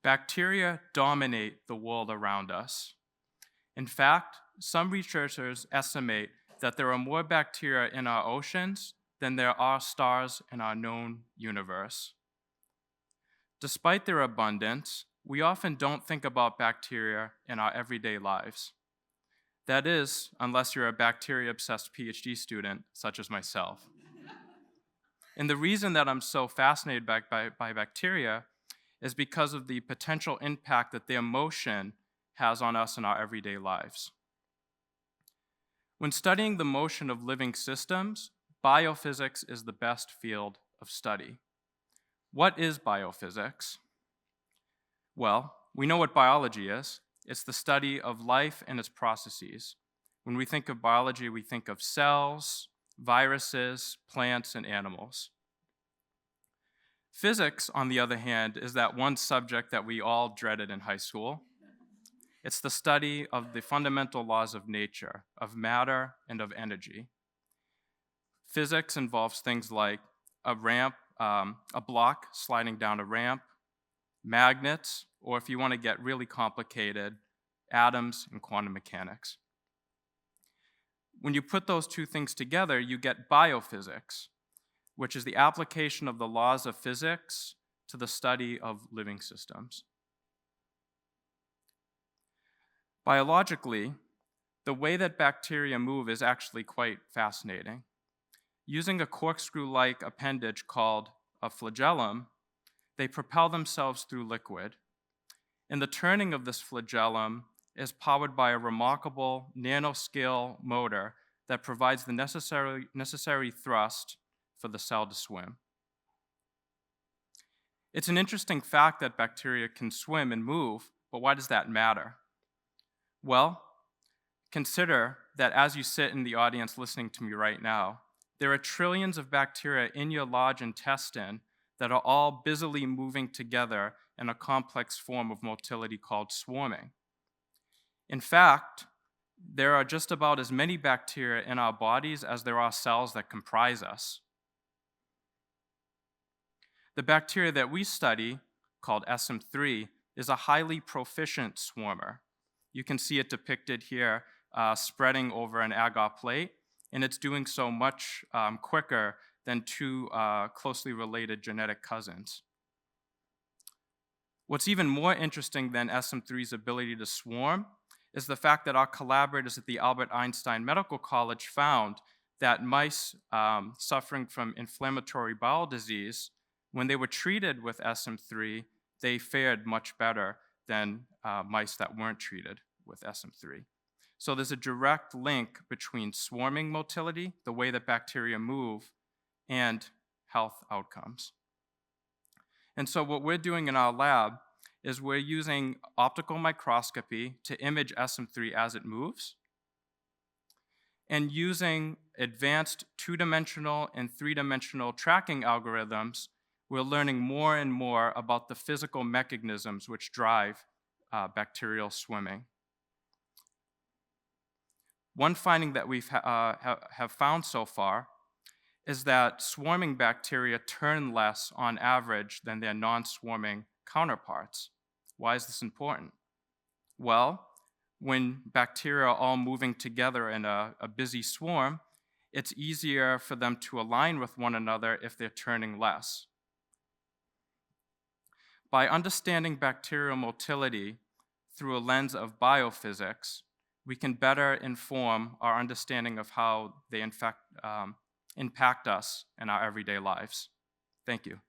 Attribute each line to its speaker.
Speaker 1: Bacteria dominate the world around us. In fact, some researchers estimate that there are more bacteria in our oceans than there are stars in our known universe. Despite their abundance, we often don't think about bacteria in our everyday lives. That is, unless you're a bacteria-obsessed PhD student, such as myself. And the reason that I'm so fascinated by bacteria is because of the potential impact that their motion has on us in our everyday lives. When studying the motion of living systems, biophysics is the best field of study. What is biophysics? Well, we know what biology is. It's the study of life and its processes. When we think of biology, we think of cells, viruses, plants, and animals. Physics, on the other hand, is that one subject that we all dreaded in high school. It's the study of the fundamental laws of nature, of matter, and of energy. Physics involves things like a block sliding down a ramp, magnets, or if you want to get really complicated, atoms and quantum mechanics. When you put those two things together, you get biophysics, which is the application of the laws of physics to the study of living systems. Biologically, the way that bacteria move is actually quite fascinating. Using a corkscrew-like appendage called a flagellum, they propel themselves through liquid. And the turning of this flagellum is powered by a remarkable nanoscale motor that provides the necessary thrust for the cell to swim. It's an interesting fact that bacteria can swim and move, but why does that matter? Well, consider that as you sit in the audience listening to me right now, there are trillions of bacteria in your large intestine that are all busily moving together in a complex form of motility called swarming. In fact, there are just about as many bacteria in our bodies as there are cells that comprise us. The bacteria that we study, called SM3, is a highly proficient swarmer. You can see it depicted here spreading over an agar plate, and it's doing so much quicker than two closely related genetic cousins. What's even more interesting than SM3's ability to swarm is the fact that our collaborators at the Albert Einstein Medical College found that mice suffering from inflammatory bowel disease, when they were treated with SM3, they fared much better than mice that weren't treated with SM3. So there's a direct link between swarming motility, the way that bacteria move, and health outcomes. And so what we're doing in our lab is we're using optical microscopy to image SM3 as it moves, and using advanced two-dimensional and three-dimensional tracking algorithms, we're learning more and more about the physical mechanisms which drive bacterial swimming. One finding that we have found so far is that swarming bacteria turn less on average than their non-swarming counterparts. Why is this important? Well, when bacteria are all moving together in a busy swarm, it's easier for them to align with one another if they're turning less. By understanding bacterial motility through a lens of biophysics, we can better inform our understanding of how they impact us in our everyday lives. Thank you.